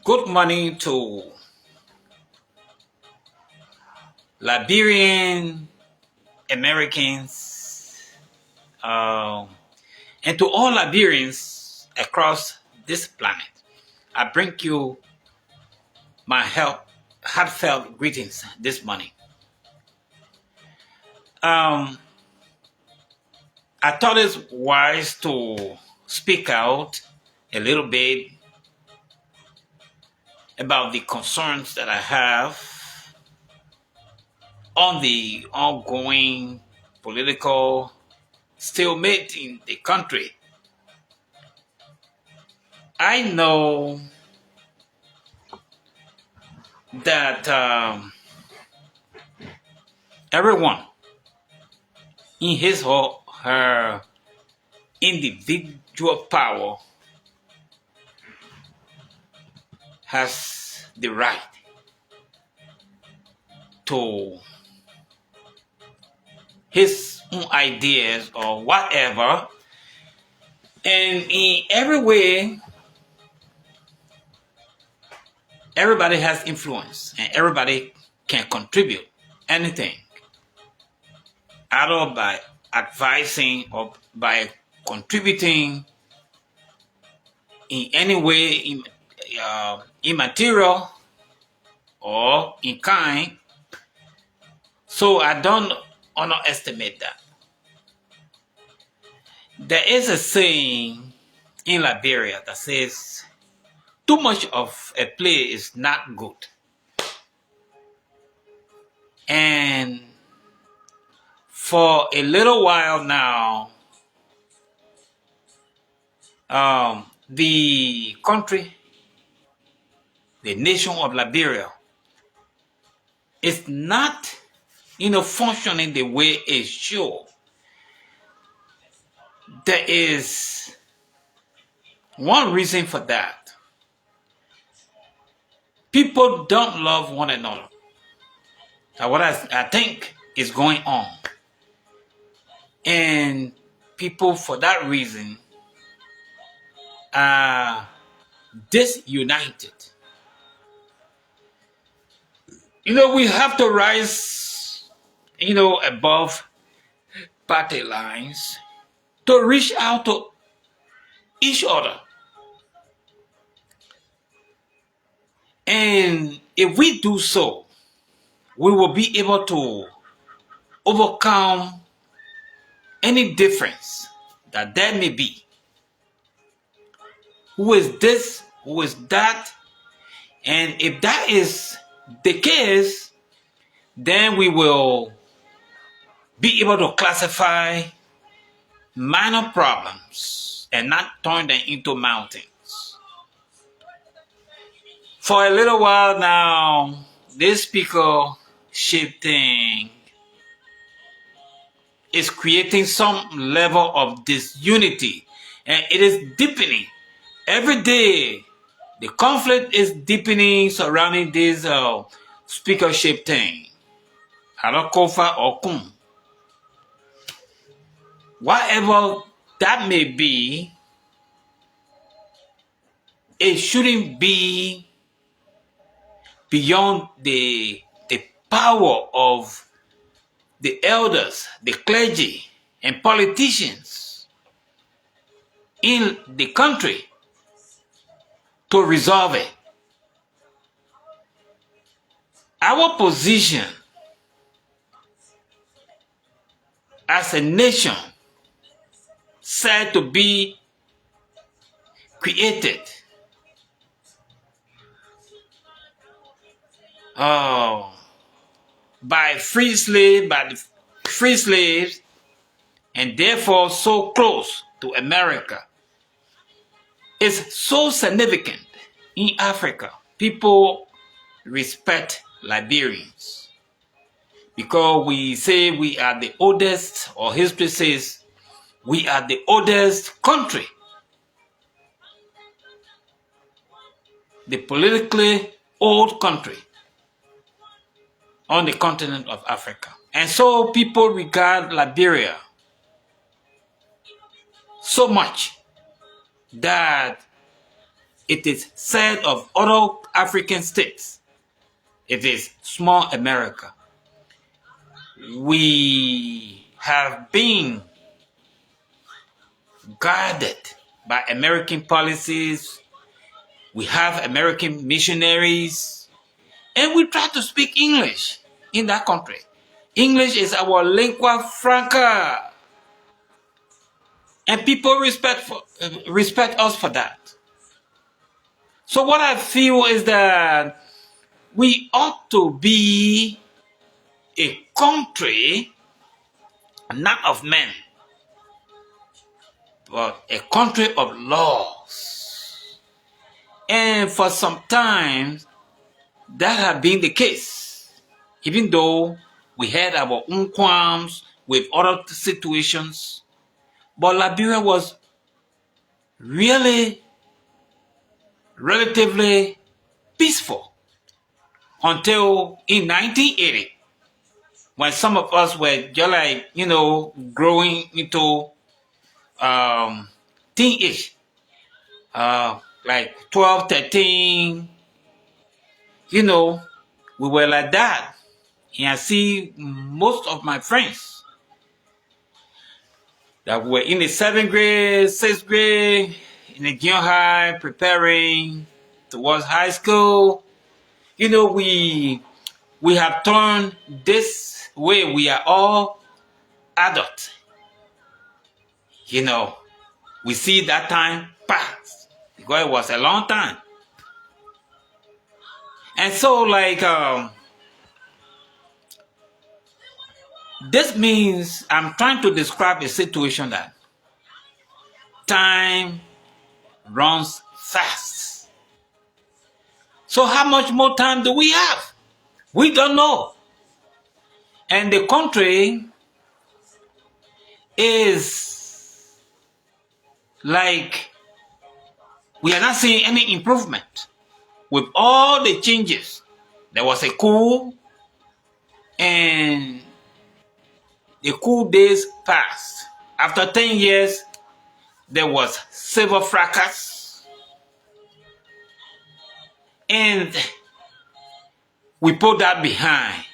Good morning to Liberian Americans um, and to all Liberians across this planet. I bring you my heartfelt greetings this morning. Um, I thought it's wise to speak out a little bit about the concerns that I have on the ongoing political stalemate in the country. I know that everyone in his or her individual power has the right to his own ideas or whatever, and in every way everybody has influence and everybody can contribute anything, either by advising or by contributing in any way, immaterial or in kind. So I don't underestimate that. There is a saying in Liberia that says, too much of a play is not good. And for a little while now, the country, the nation of Liberia, is not, functioning the way it should. There is one reason for that. People don't love one another. That's what I think is going on. And people, for that reason, are disunited. We have to rise, above party lines to reach out to each other. And if we do so, we will be able to overcome any difference that there may be. Who is this? Who is that? And if that is the case, then we will be able to classify minor problems and not turn them into mountains. For a little while now, this speakership thing is creating some level of disunity, and it is deepening. Every day, the conflict is deepening surrounding this speakership thing. Harakofa or Kum. Whatever that may be, it shouldn't be beyond the power of the elders, the clergy, and politicians in the country to resolve it. Our position as a nation said to be created by the free slaves, and therefore so close to America, is so significant in Africa. People respect Liberians because we say we are the oldest, or history says we are the oldest country, the politically old country on the continent of Africa. And so people regard Liberia so much that it is said of other African states, it is small America. We have been guarded by American policies. We have American missionaries, and we try to speak English in that country. English is our lingua franca, and people respect us for that. So what I feel is that we ought to be a country not of men, but a country of laws. And for some time, that has been the case, even though we had our own qualms with other situations. But Liberia was really relatively peaceful until in 1980, when some of us were just like, growing into teenage, like 12, 13, we were like that. And I see most of my friends that were in the 7th grade, 6th grade, in the junior high, preparing towards high school. We have turned this way. We are all adults. We see that time pass because it was a long time. And so, this means I'm trying to describe a situation that time runs fast. So how much more time do we have? We don't know. And the country is like we are not seeing any improvement. With all the changes, there was a coup, and the coup days passed. After 10 years, there was civil fracas, and we put that behind.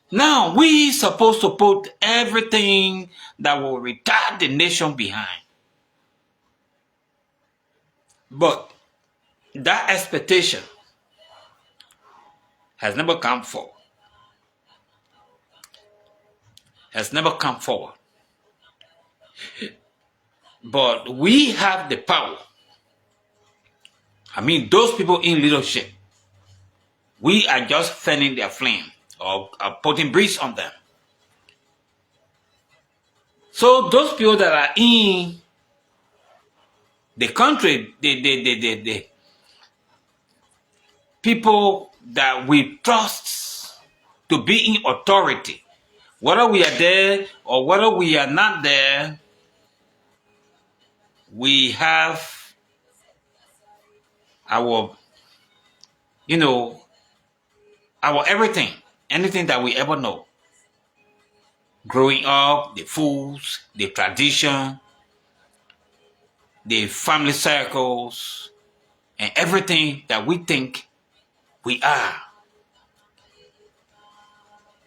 Now we supposed to put everything that will retard the nation behind. But that expectation has never come forward. But we have the power. Those people in leadership, we are just fanning their flame or putting grease on them. So those people that are in the country, the people that we trust to be in authority, whether we are there or whether we are not there, we have our, our everything, anything that we ever know. Growing up, the foods, the tradition, the family circles, and everything that we think we are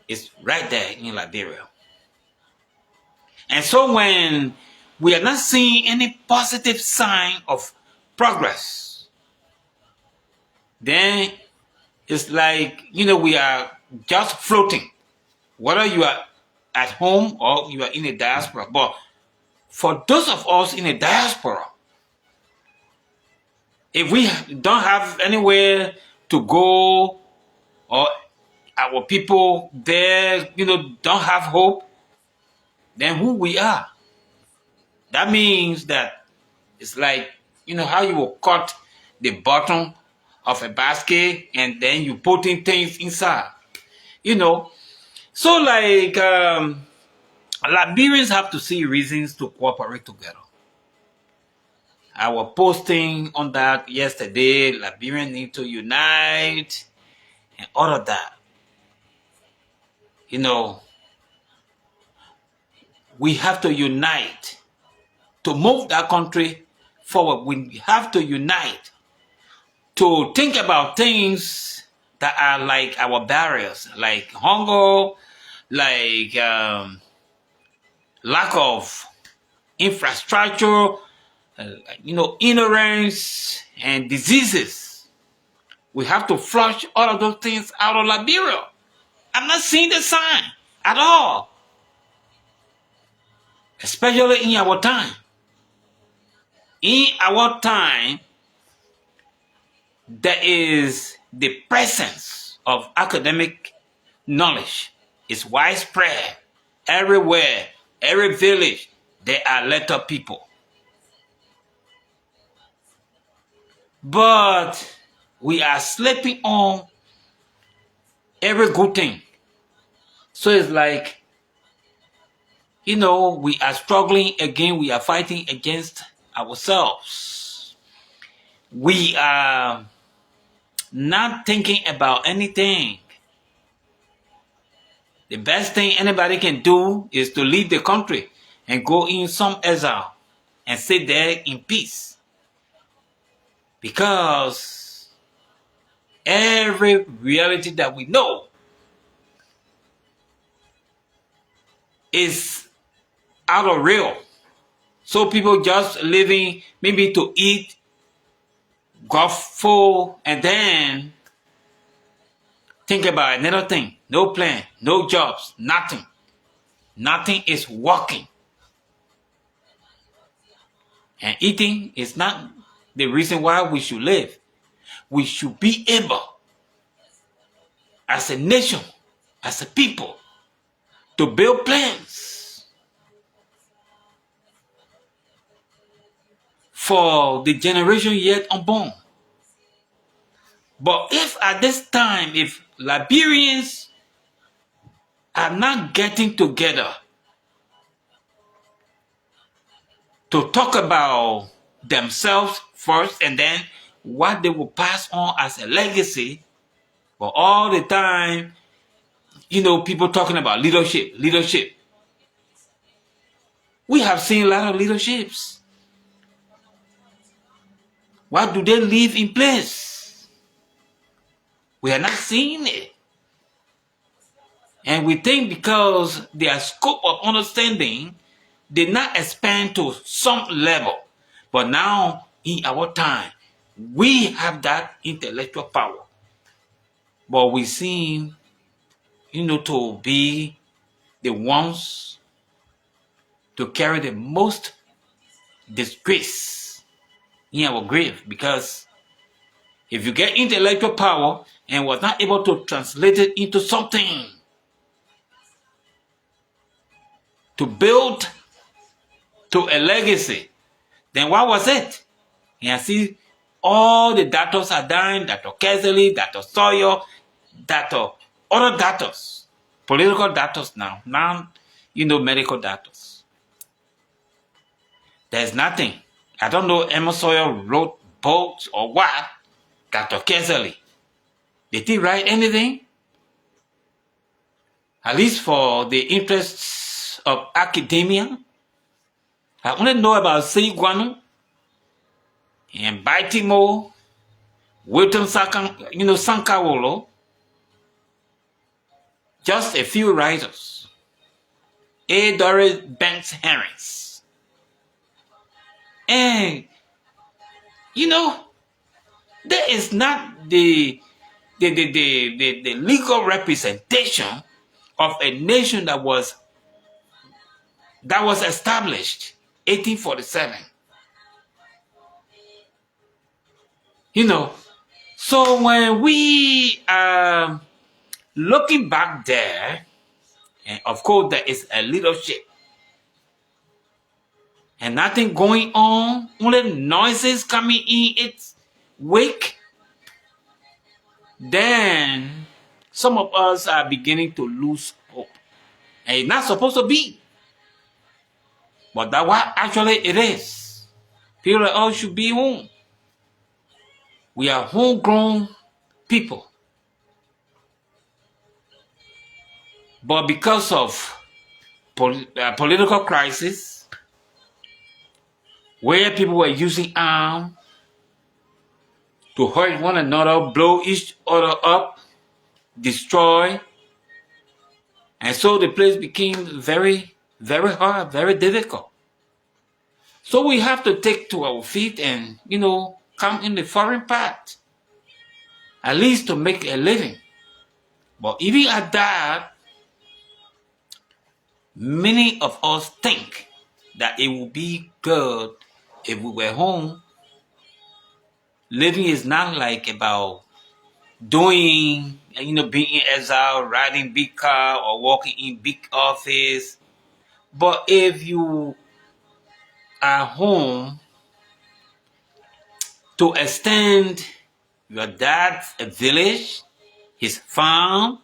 is right there in Liberia. And so when we are not seeing any positive sign of progress, then it's like, we are just floating, whether you are at home or you are in the diaspora. But for those of us in the diaspora, if we don't have anywhere to go, or our people there, don't have hope, then who we are? That means that it's like, how you will cut the bottom of a basket and then you put in things inside, So Liberians have to see reasons to cooperate together. I was posting on that yesterday. Liberians need to unite and all of that. We have to unite to move that country forward, we have to unite to think about things that are like our barriers, like hunger, like lack of infrastructure, ignorance and diseases. We have to flush all of those things out of Liberia. I'm not seeing the sign at all, especially in our time. In our time, there is the presence of academic knowledge. It's widespread everywhere, every village. There are letter people. But we are sleeping on every good thing. So it's like, we are struggling again. We are fighting against ourselves. We are not thinking about anything. The best thing anybody can do is to leave the country and go in some exile and sit there in peace. Because every reality that we know is out of real. So people just living maybe to eat, got full, and then think about another thing. No plan, no jobs, nothing. Nothing is working. And eating is not the reason why we should live. We should be able, as a nation, as a people, to build plans for the generation yet unborn. But if at this time, if Liberians are not getting together to talk about themselves first and then what they will pass on as a legacy, but all the time, people talking about leadership. We have seen a lot of leaderships. What do they leave in place? We are not seeing it. And we think because their scope of understanding did not expand to some level. But now, in our time, we have that intellectual power. But we seem, to be the ones to carry the most disgrace in our grave. Because if you get intellectual power and was not able to translate it into something to build to a legacy, then what was it? And I see all the doctors are dying, Dr. Kessley, Dr. Sawyer, other doctors, political doctors now, medical doctors. There's nothing. I don't know, Emma Sawyer wrote books or what. Dr. Kessley, did he write anything? At least for the interests of academia. I only know about C. Guanu and Baltimore, Wilton Sankawolo. Just a few writers. A. Doris Banks Harris. And, there is not the legal representation of a nation that was established 1847. So when we are looking back there, and of course there is a leadership and nothing going on, only noises coming in its wake, then some of us are beginning to lose hope. And it's not supposed to be. But that's what actually it is. People like us should be home. We are homegrown people. But because of political crisis, where people were using arms to hurt one another, blow each other up, destroy. And so the place became very, very hard, very difficult. So we have to take to our feet and, come in the foreign part, at least to make a living. But even at that, many of us think that it would be good if we were home. Living is not like about doing, being in exile, riding big car or working in big office. But if you are home to extend your dad's village, his farm,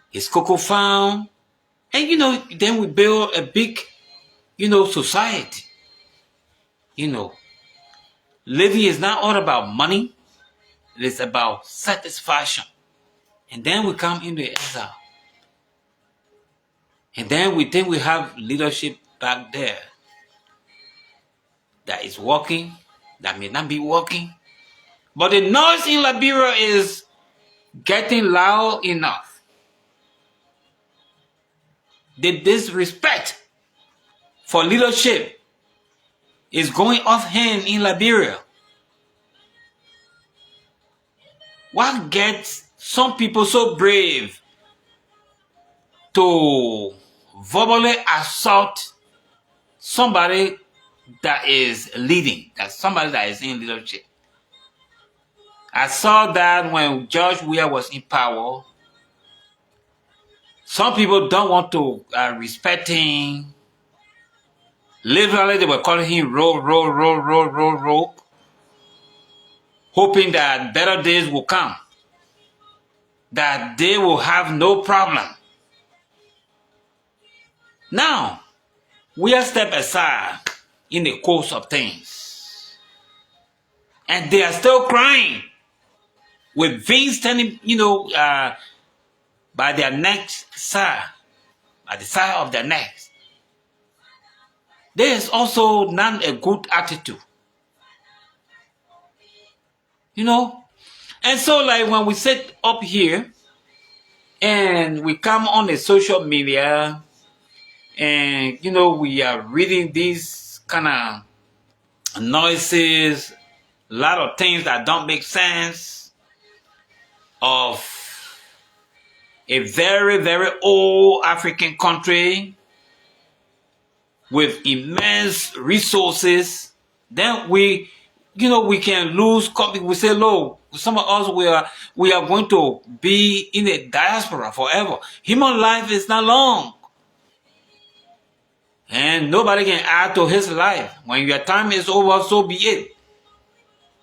his cocoa farm, and then we build a big, society. Living is not all about money. It is about satisfaction. And then we come into exile. And then we think we have leadership back there that is working, that may not be working. But the noise in Liberia is getting loud enough. The disrespect for leadership is going off hand in Liberia. What gets some people so brave to verbally assault somebody that is leading, that somebody that is in leadership? I saw that when George Weah was in power. Some people don't want to respect him. Literally, they were calling him rogue, hoping that better days will come, that they will have no problem. Now, we are step aside in the course of things, and they are still crying with veins standing, by their necks side, by the side of their necks. There is also not a good attitude. And so like when we sit up here and we come on the social media and, we are reading these kind of noises, a lot of things that don't make sense of a very, very old African country with immense resources, then we can lose. We say, "Look, some of us we are going to be in a diaspora forever. Human life is not long, and nobody can add to his life. When your time is over, so be it.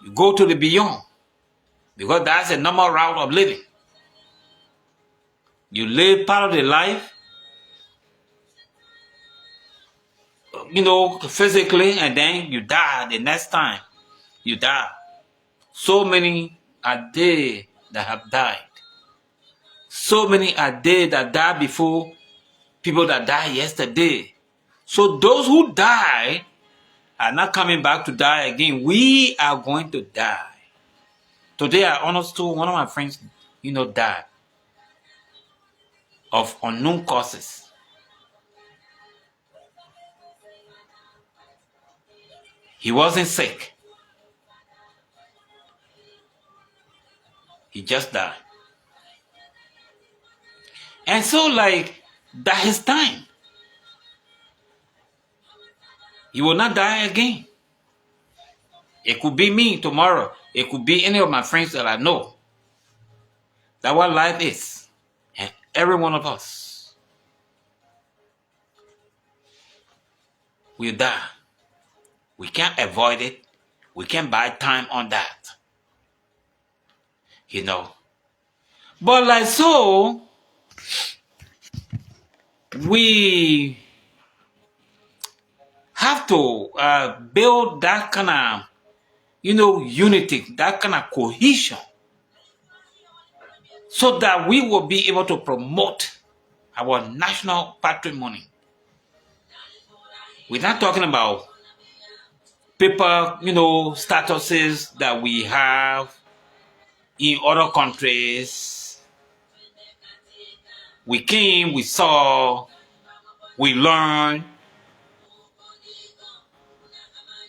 You go to the beyond, because that's a normal route of living. You live part of the life, physically, and then you die the next time you die. So many are there that have died. So many are there that died before people that died yesterday. So those who died are not coming back to die again. We are going to die. Today I understood one of my friends, died of unknown causes. He wasn't sick. He just died. And so that is time. He will not die again. It could be me tomorrow. It could be any of my friends that I know. That's what life is. And every one of us will die. We can't avoid it. We can't buy time on that. But so, we have to build that kind of, unity, that kind of cohesion, so that we will be able to promote our national patrimony. We're not talking about paper, statuses that we have in other countries. We came, we saw, we learned.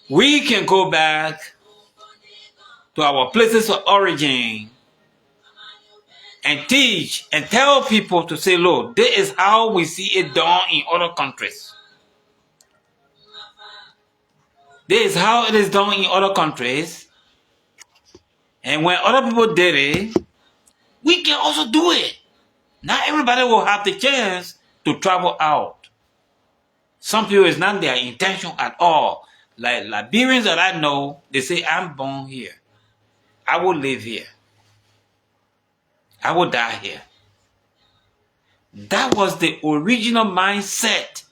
We can go back to our places of origin and teach and tell people to say, look, this is how we see it done in other countries. This is how it is done in other countries. And when other people did it, we can also do it. Not everybody will have the chance to travel out. Some people, it's not their intention at all. Like Liberians that I know, they say, I'm born here. I will live here. I will die here. That was the original mindset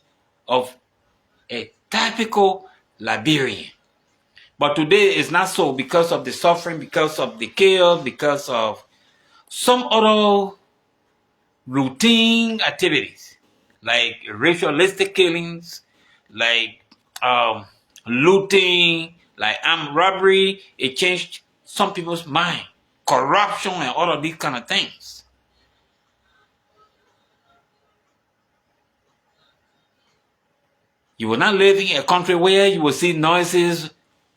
of a typical Liberian. But today it's not so because of the suffering, because of the chaos, because of some other routine activities like ritualistic killings, like looting, like armed robbery. It changed some people's mind. Corruption and all of these kind of things. You will not live in a country where you will see noises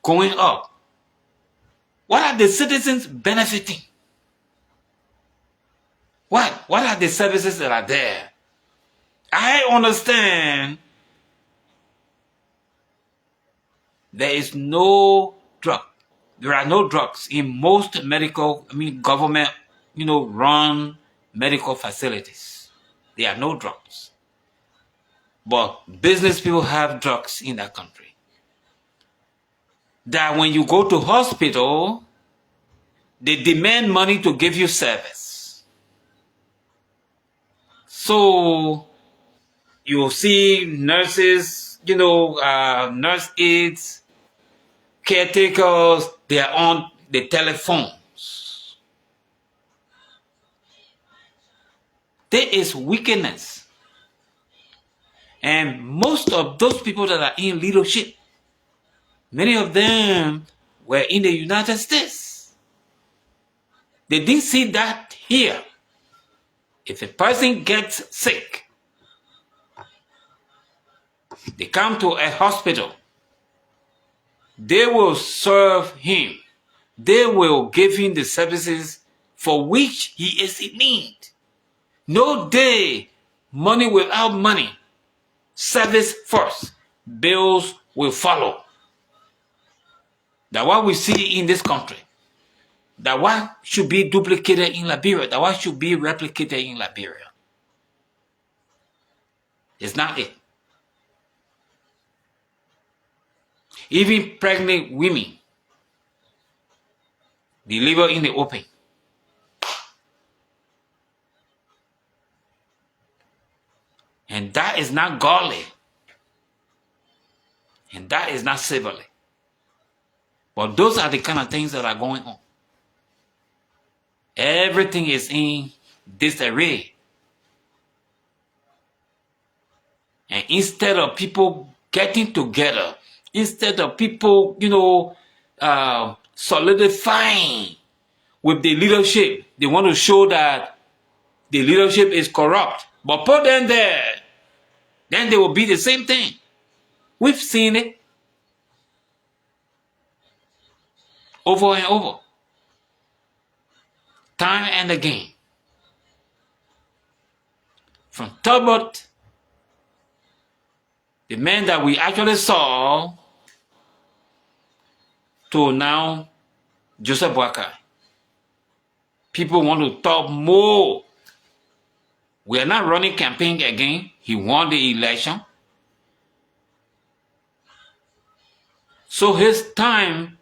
going up. What are the citizens benefiting? What are the services that are there? I understand there is no drug. There are no drugs in most government, run medical facilities. There are no drugs. But business people have drugs in that country. That when you go to hospital, they demand money to give you service. So you'll see nurses, nurse aides, caretakers, they are on the telephones. There is wickedness. And most of those people that are in leadership, many of them were in the United States. They didn't see that here. If a person gets sick, they come to a hospital. They will serve him. They will give him the services for which he is in need. No day, money without money. Service first. Bills will follow. That's what we see in this country. That what should be duplicated in Liberia. That what should be replicated in Liberia. It's not it. Even pregnant women deliver in the open. And that is not godly. And that is not civilly. But those are the kind of things that are going on. Everything is in disarray. And instead of people getting together, instead of people, solidifying with the leadership, they want to show that the leadership is corrupt. But put them there, then they will be the same thing. We've seen it over and over, time and again. From Talbot, the man that we actually saw, to now Joseph Boakai. People want to talk more. We are not running campaign again. He won the election. So his time,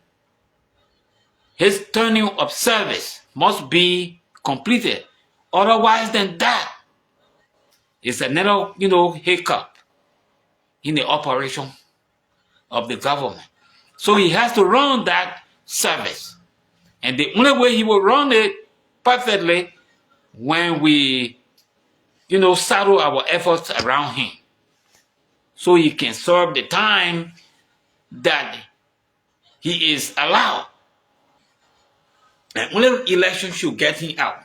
his turning of service must be completed. Otherwise than that, it's another, hiccup in the operation of the government. So he has to run that service. And the only way he will run it perfectly when we, saddle our efforts around him. So he can serve the time that he is allowed. And only election should get him out,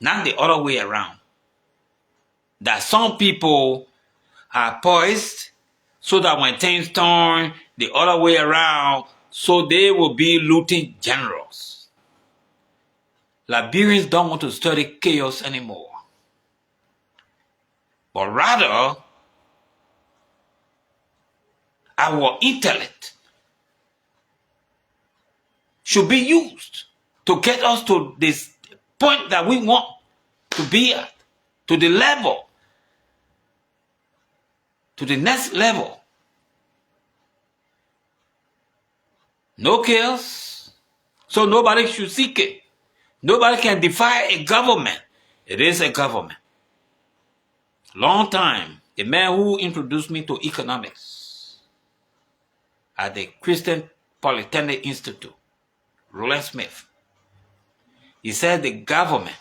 not the other way around. That some people are poised so that when things turn the other way around, so they will be looting generals. Liberians don't want to study chaos anymore, but rather our intellect should be used to get us to this point that we want to be at, to the level, to the next level. No chaos, so nobody should seek it. Nobody can defy a government. It is a government. Long time, the man who introduced me to economics at the Christian Polytechnic Institute, Roland Smith, he said the government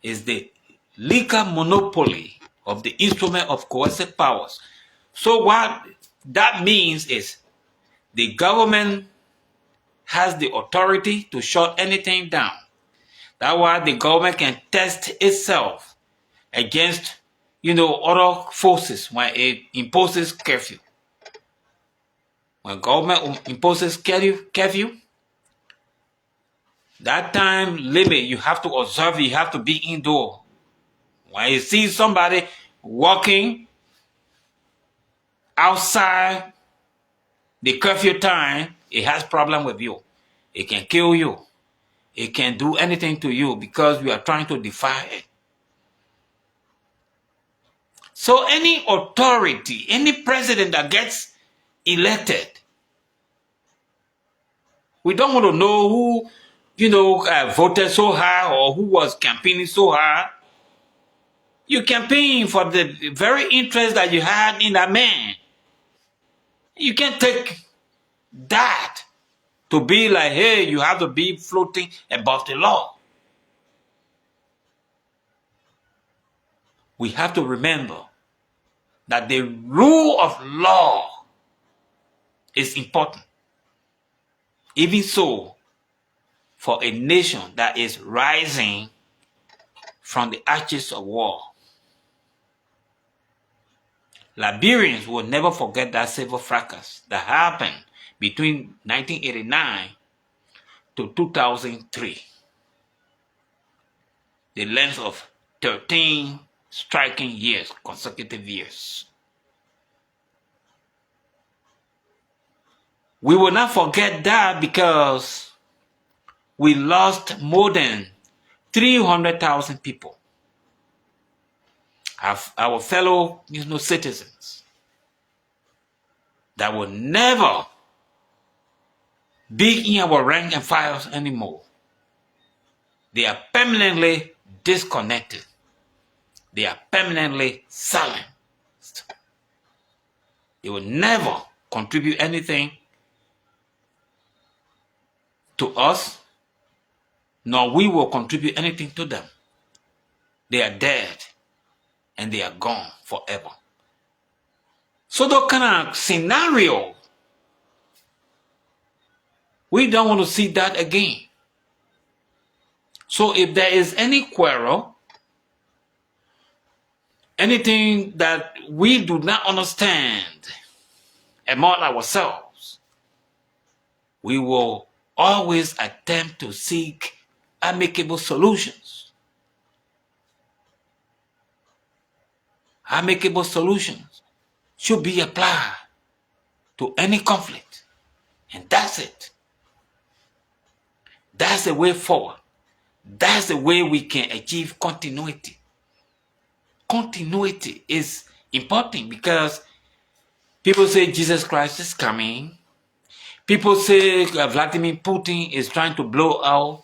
is the legal monopoly of the instrument of coercive powers. So what that means is the government has the authority to shut anything down. That's why the government can test itself against, other forces when it imposes curfew. When government imposes curfew, that time limit, you have to observe, you have to be indoor. When you see somebody walking outside the curfew time, it has problem with you. It can kill you. It can do anything to you because you are trying to defy it. So any authority, any president that gets elected, we don't want to know who, voted so hard or who was campaigning so hard. You campaign for the very interest that you had in that man. You can't take that to be like, hey, you have to be floating above the law. We have to remember that the rule of law is important. Even so, for a nation that is rising from the ashes of war, Liberians will never forget that civil fracas that happened between 1989 to 2003. The length of 13 striking years, consecutive years. We will not forget that because we lost more than 300,000 people. Our fellow citizens that will never be in our rank and files anymore. They are permanently disconnected. They are permanently silent. They will never contribute anything to us, nor we will contribute anything to them. They are dead and they are gone forever. So that kind of scenario, we don't want to see that again. So if there is any quarrel, anything that we do not understand among ourselves, we will always attempt to seek amicable solutions. Amicable solutions should be applied to any conflict. And that's it. That's the way forward. That's the way we can achieve continuity. Continuity is important because people say Jesus Christ is coming. People say Vladimir Putin is trying to blow out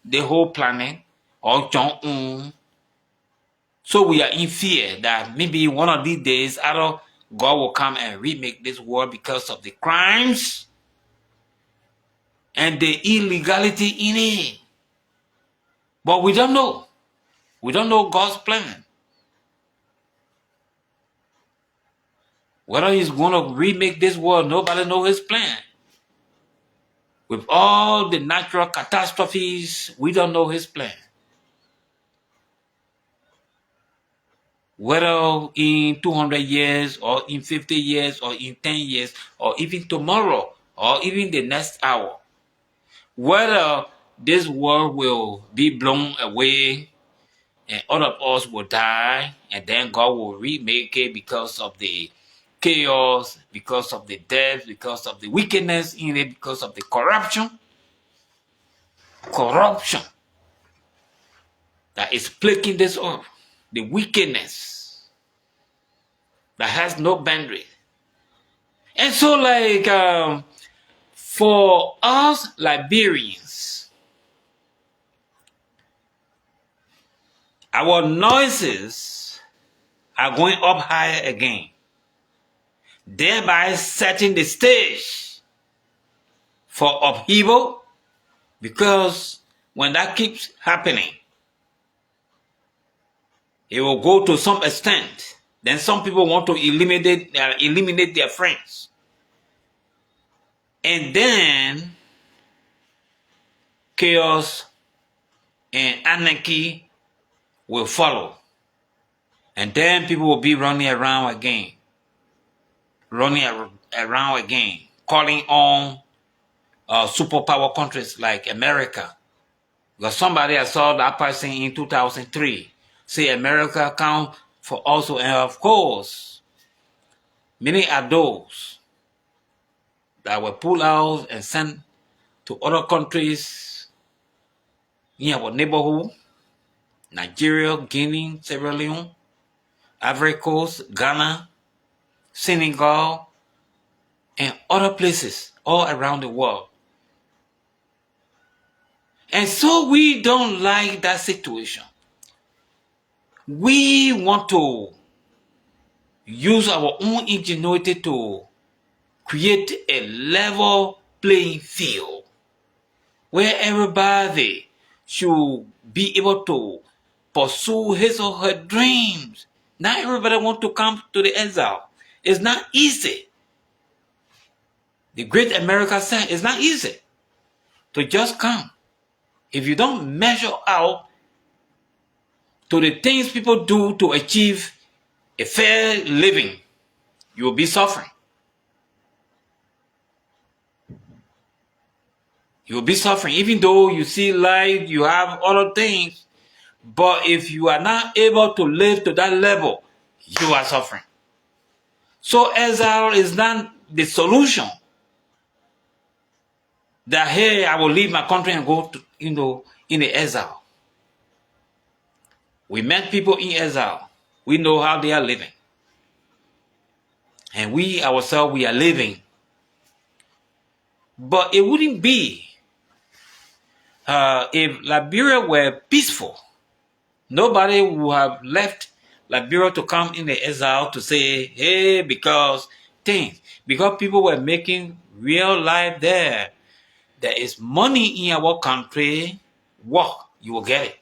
the whole planet, or Jong-un. So we are in fear that maybe one of these days, either God will come and remake this world because of the crimes and the illegality in it. But we don't know. We don't know God's plan. Whether he's going to remake this world, nobody knows his plan. With all the natural catastrophes, we don't know his plan. Whether in 200 years or in 50 years or in 10 years or even tomorrow or even the next hour. Whether this world will be blown away and all of us will die and then God will remake it because of the chaos, because of the death, because of the wickedness in it, because of the corruption that is plaguing this earth, the wickedness that has no boundary. And so like for us Liberians, our noises are going up higher again, thereby setting the stage for upheaval, because when that keeps happening, it will go to some extent. Then some people want to eliminate their friends. And then chaos and anarchy will follow. And then people will be running around again, calling on superpower countries like America. Because somebody I saw that person in 2003 say America count for also, and of course, many are those that were pulled out and sent to other countries in our neighborhood, Nigeria, Guinea, Sierra Leone, Ivory Coast, Ghana, Senegal, and other places all around the world. And so we don't like that situation. We want to use our own ingenuity to create a level playing field where everybody should be able to pursue his or her dreams. Not everybody wants to come to the exile. It's not easy. The great America said it's not easy to just come. If you don't measure out to the things people do to achieve a fair living, you will be suffering. You will be suffering, even though you see light, you have other things. But if you are not able to live to that level, you are suffering. So exile is not the solution. That, hey, I will leave my country and go to, in the exile. We met people in exile. We know how they are living. And we ourselves, we are living. But it wouldn't be if Liberia were peaceful. Nobody would have left Liberia to come in the exile to say, hey, because people were making real life there. There is money in our country, work, you will get it.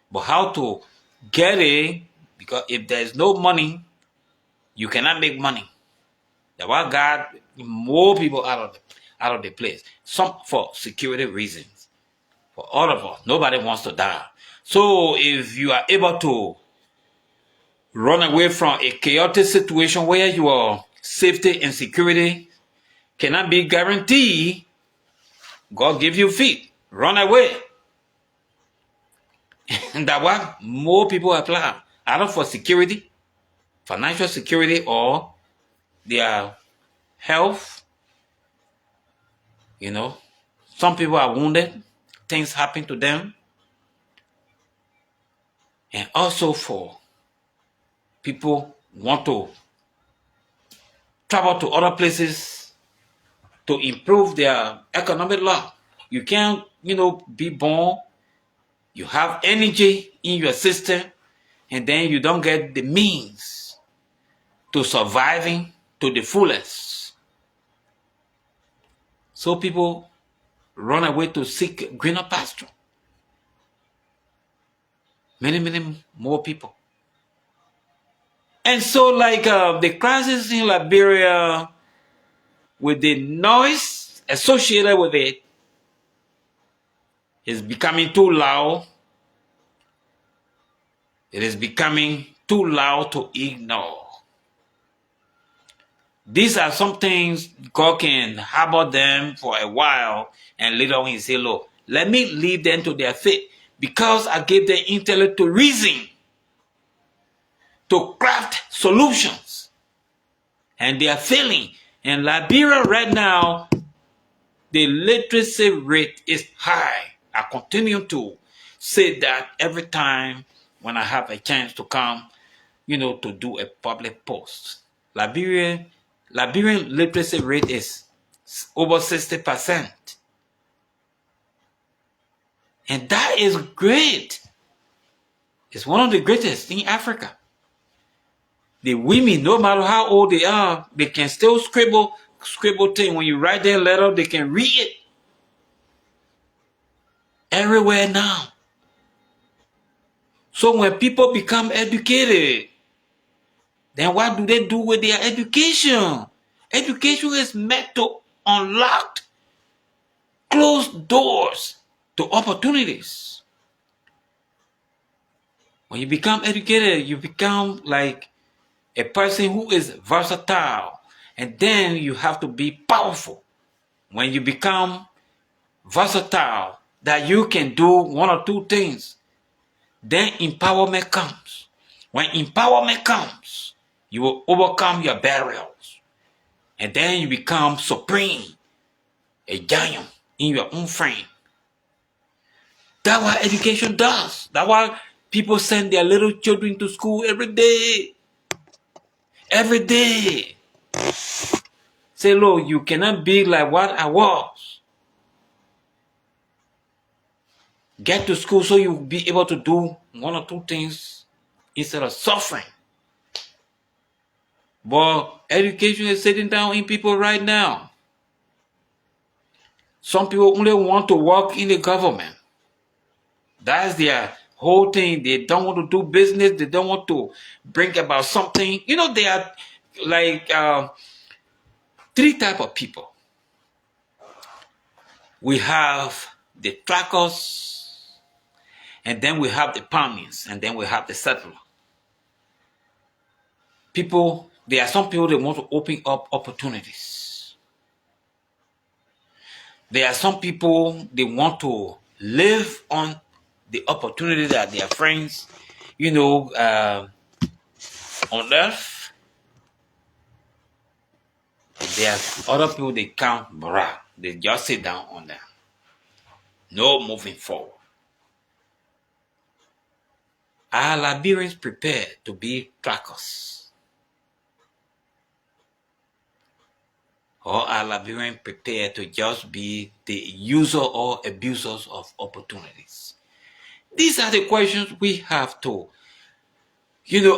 But how to get it, because if there is no money, you cannot make money. That's why God more people out of the place. Some for security reasons. For all of us, nobody wants to die. So if you are able to run away from a chaotic situation where your safety and security cannot be guaranteed, God give you feet. Run away. And that's why more people apply, either for security, financial security, or their health. Some people are wounded. Things happen to them. And also for people want to travel to other places to improve their economic life. You can't, be born, you have energy in your system, and then you don't get the means to surviving to the fullest. So people run away to seek greener pasture. Many more people. And so like the crisis in Liberia with the noise associated with it is becoming too loud. It is becoming too loud to ignore. These are some things God can harbor them for a while, and later on He say, look, let me leave them to their fate, because I gave them intellect to reason, to craft solutions, and they are failing. In Liberia right now, the literacy rate is high. I continue to say that every time when I have a chance to come, to do a public post. Liberian literacy rate is over 60%. And that is great. It's one of the greatest in Africa. The women, no matter how old they are, they can still scribble things. When you write their letter, they can read it. Everywhere now. So when people become educated, then what do they do with their education? Education is meant to unlock closed doors to opportunities. When you become educated, you become like a person who is versatile, and then you have to be powerful. When you become versatile, that you can do one or two things, then empowerment comes. When empowerment comes, you will overcome your barriers, and then you become supreme, a giant in your own frame. That's what education does. That's why people send their little children to school every day. Every day. Say, look, you cannot be like what I was. Get to school so you'll be able to do one or two things instead of suffering. But education is sitting down in people right now. Some people only want to work in the government. That's their whole thing. They don't want to do business. They don't want to bring about something. They are like three types of people. We have the trackers, and then we have the pioneers, and then we have the settlers. There are some people that want to open up opportunities. There are some people they want to live on the opportunity that their friends, on earth. There are other people they can't brag. They just sit down on them. No moving forward. Are Liberians prepared to be trackers? Or are Liberians prepared to just be the user or abusers of opportunities? These are the questions we have to,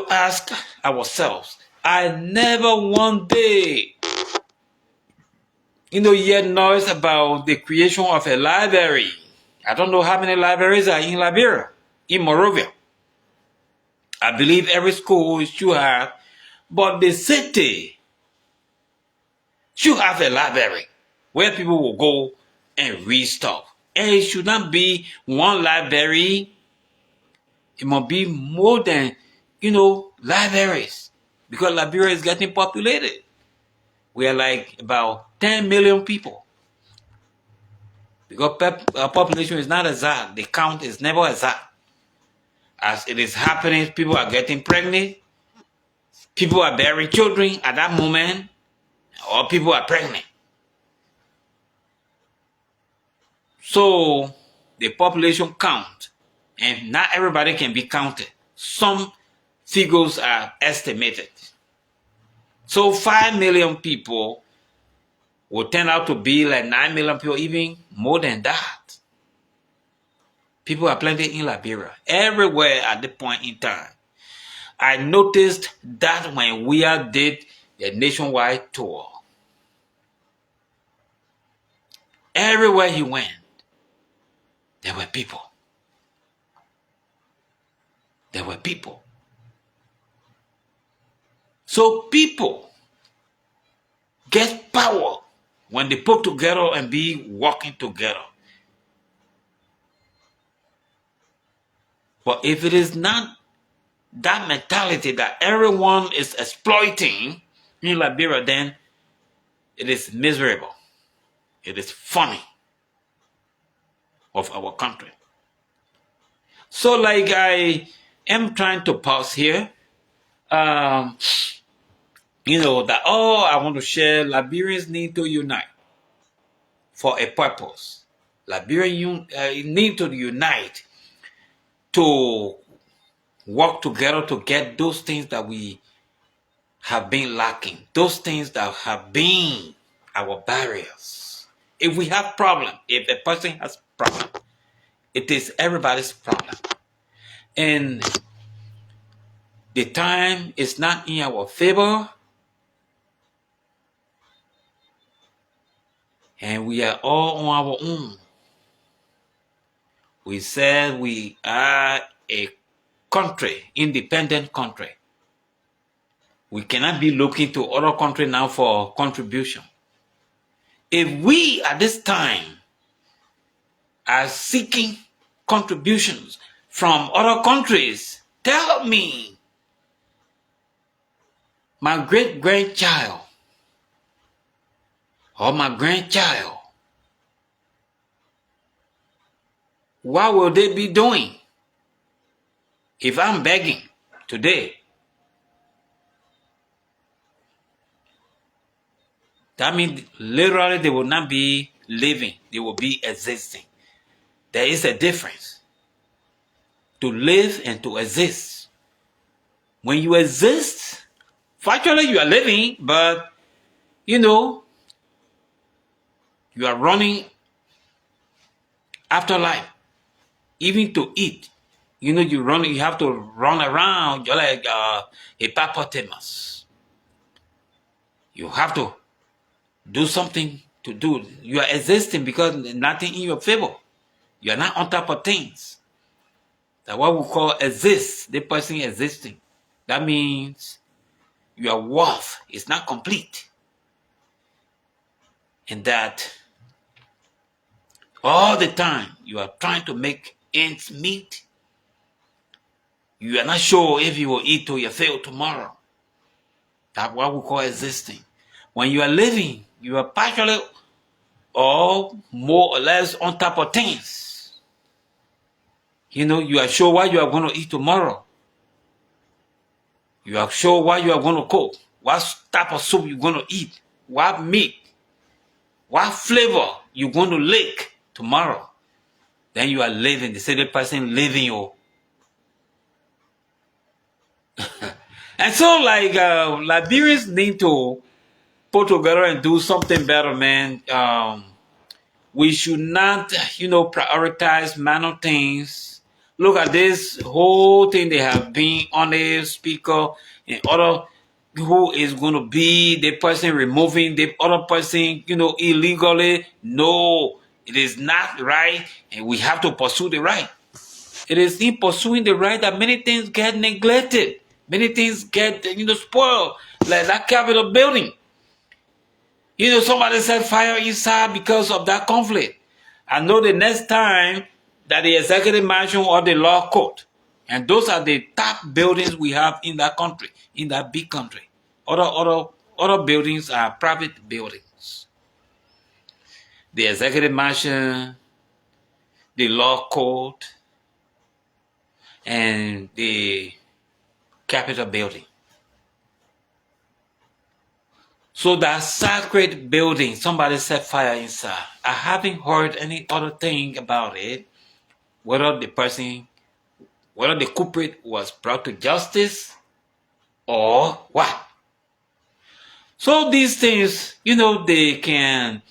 ask ourselves. I never one day, hear noise about the creation of a library. I don't know how many libraries are in Liberia, in Monrovia. I believe every school should have, but the city should have a library where people will go and read stuff. And it should not be one library. It must be more than, libraries. Because Liberia is getting populated. We are like about 10 million people. Because our population is not exact. The count is never exact. As it is happening, people are getting pregnant. People are bearing children at that moment. Or people are pregnant. So the population count, and not everybody can be counted. Some figures are estimated. So 5 million people will turn out to be like 9 million people, even more than that. People are plenty in Liberia, everywhere at the point in time. I noticed that when we did the nationwide tour. Everywhere he went, there were people. There were people. So people get power when they put together and be working together. But if it is not that mentality that everyone is exploiting in Liberia, then it is miserable. It is funny of our country. So like I am trying to pause here, that I want to share, Liberians need to unite for a purpose. Liberians need to unite to work together to get those things that we have been lacking, those things that have been our barriers. If we have problem, if a person has problem, it is everybody's problem. And the time is not in our favor, and we are all on our own. We said we are a country, independent country. We cannot be looking to other countries now for contribution. If we at this time are seeking contributions from other countries, tell me, my great-grandchild or my grandchild, what will they be doing if I'm begging today? That means literally they will not be living, they will be existing. There is a difference to live and to exist. When you exist, factually you are living, but you are running after life. Even to eat, you have to run around. You're like a hippopotamus. You have to do something to do. You are existing because nothing in your favor. You are not on top of things. That's what we call exist. The person existing. That means your worth is not complete. And that all the time you are trying to make ends meet. You are not sure if you will eat or you fail tomorrow. That's what we call existing. When you are living, you are partially or more or less on top of things. You are sure what you are going to eat tomorrow. You are sure what you are going to cook. What type of soup you're going to eat. What meat. What flavor you're going to lick tomorrow. Then you are living. The same person living. And so Liberians need to put together and do something better, man. We should not, prioritize minor things. Look at this whole thing. They have been on a speaker and other who is going to be the person removing the other person, illegally. No, it is not right. And we have to pursue the right. It is in pursuing the right that many things get neglected. Many things get, spoiled. Like that Capitol building. Somebody set fire inside because of that conflict. I know the next time that the executive mansion or the law court, and those are the top buildings we have in that country, in that big country. Other buildings are private buildings. The executive mansion, the law court, and the Capitol building. So that sacred building, somebody set fire inside. I haven't heard any other thing about it. Whether the culprit was brought to justice or what. So these things, they can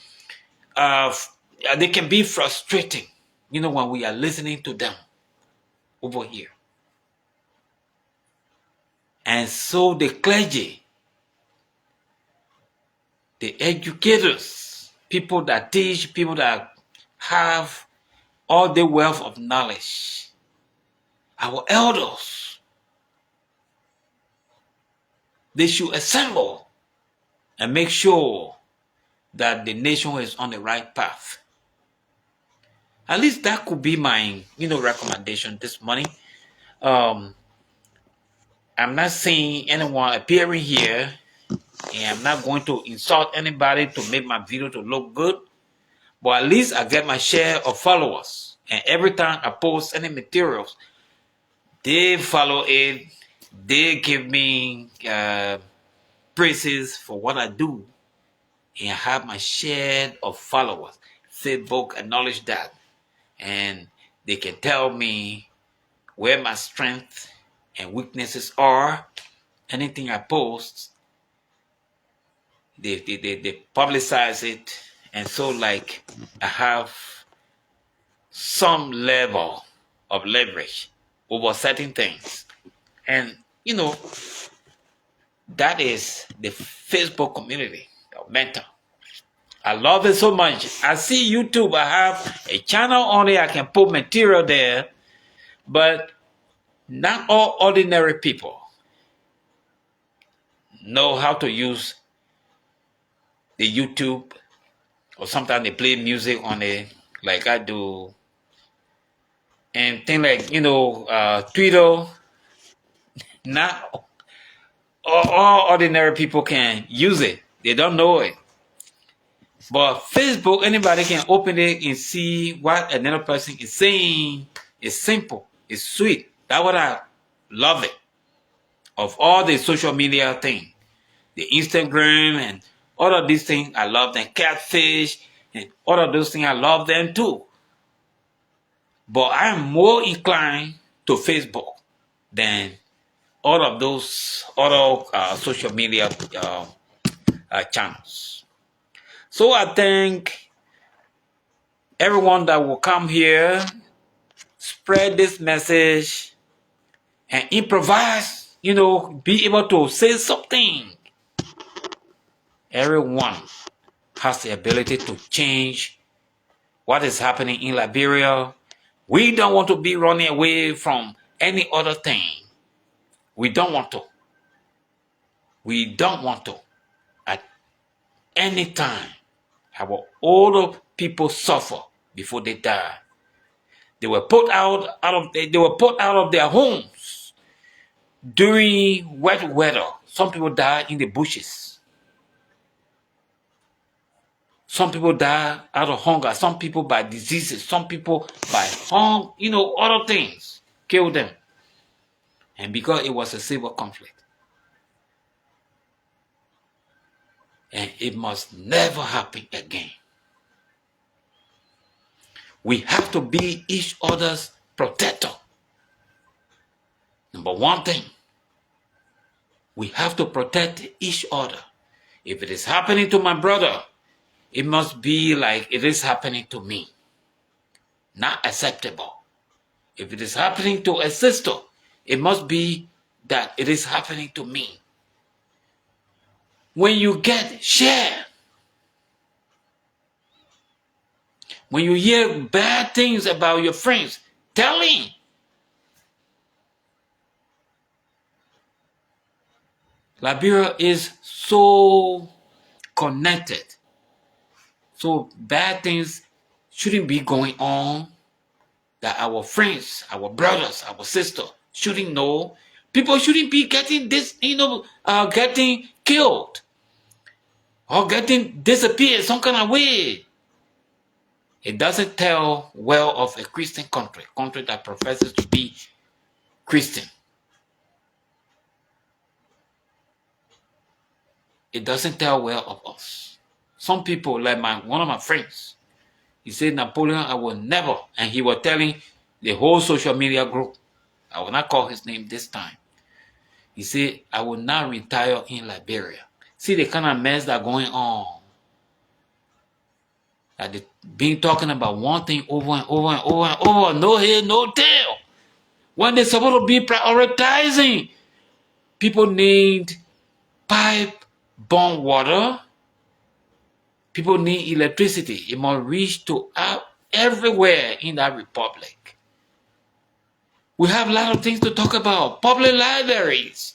be frustrating, when we are listening to them over here. And so the clergy, the educators, people that teach, people that have all the wealth of knowledge, our elders, they should assemble and make sure that the nation is on the right path. At least that could be my, recommendation this morning. I'm not seeing anyone appearing here, and I'm not going to insult anybody to make my video to look good. But at least I get my share of followers, and every time I post any materials, they follow it. They give me praises for what I do, and I have my share of followers. Facebook acknowledge that, and they can tell me where my strengths and weaknesses are. Anything I post, they publicize it, and so like I have some level of leverage over certain things. And that is the Facebook community of mentor. I love it so much. I see YouTube, I have a channel on it, I can put material there, but not all ordinary people know how to use the YouTube, or sometimes they play music on it like I do, and things like Twitter. Not all ordinary people can use it. They don't know it. But Facebook, anybody can open it and see what another person is saying. It's simple. It's sweet. That's what I love it. Of all the social media things, the Instagram and all of these things, I love them. Catfish and all of those things, I love them too. But I'm more inclined to Facebook than all of those other social media channels. So I think everyone that will come here, spread this message and improvise, be able to say something. Everyone has the ability to change what is happening in Liberia. We don't want to be running away from any other thing. We don't want to. We don't want to. At any time, our older people suffer before they die. They were put out of their homes during wet weather. Some people died in the bushes. Some people die out of hunger. Some people by diseases. Some people by other things killed them. And because it was a civil conflict. And it must never happen again. We have to be each other's protector. Number one thing, we have to protect each other. If it is happening to my brother, it must be like it is happening to me. Not acceptable. If it is happening to a sister, it must be that it is happening to me. When you share. When you hear bad things about your friends, tell him. Liberia is so connected. So bad things shouldn't be going on that our friends, our brothers, our sisters shouldn't know. People shouldn't be getting getting killed or getting disappeared some kind of way. It doesn't tell well of a Christian country that professes to be Christian. It doesn't tell well of us. Some people, like one of my friends, he said, Napoleon, I will never, and he was telling the whole social media group, I will not call his name this time. He said, I will not retire in Liberia. See the kind of mess that's going on. That they been talking about one thing over and over and over and over, no head, no tail. When they're supposed to be prioritizing, people need pipe-borne water. People need electricity. It must reach to everywhere in that republic. We have a lot of things to talk about. Public libraries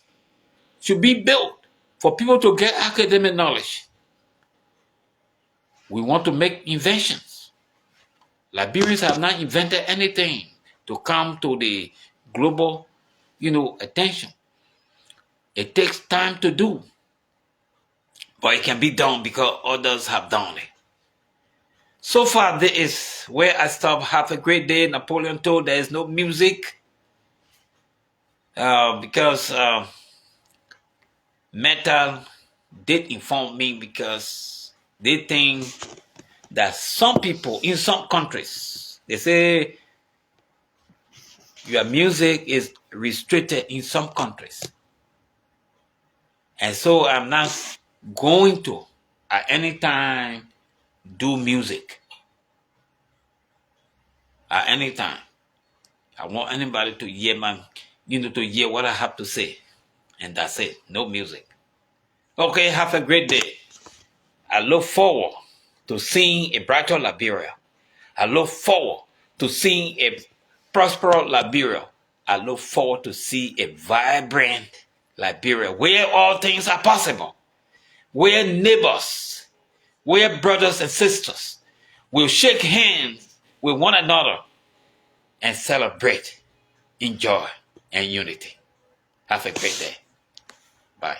should be built for people to get academic knowledge. We want to make inventions. Liberians have not invented anything to come to the global, attention. It takes time to do, but it can be done because others have done it. So far, this is where I stop. Have a great day. Napoleon told there is no music because Metal did inform me because they think that some people in some countries, they say your music is restricted in some countries. And so I'm not going to at any time do music. At any time. I want anybody to hear to hear what I have to say. And that's it. No music. Okay, have a great day. I look forward to seeing a brighter Liberia. I look forward to seeing a prosperous Liberia. I look forward to see a vibrant Liberia where all things are possible. Where neighbors, where brothers and sisters will shake hands with one another and celebrate in joy and unity. Have a great day. Bye.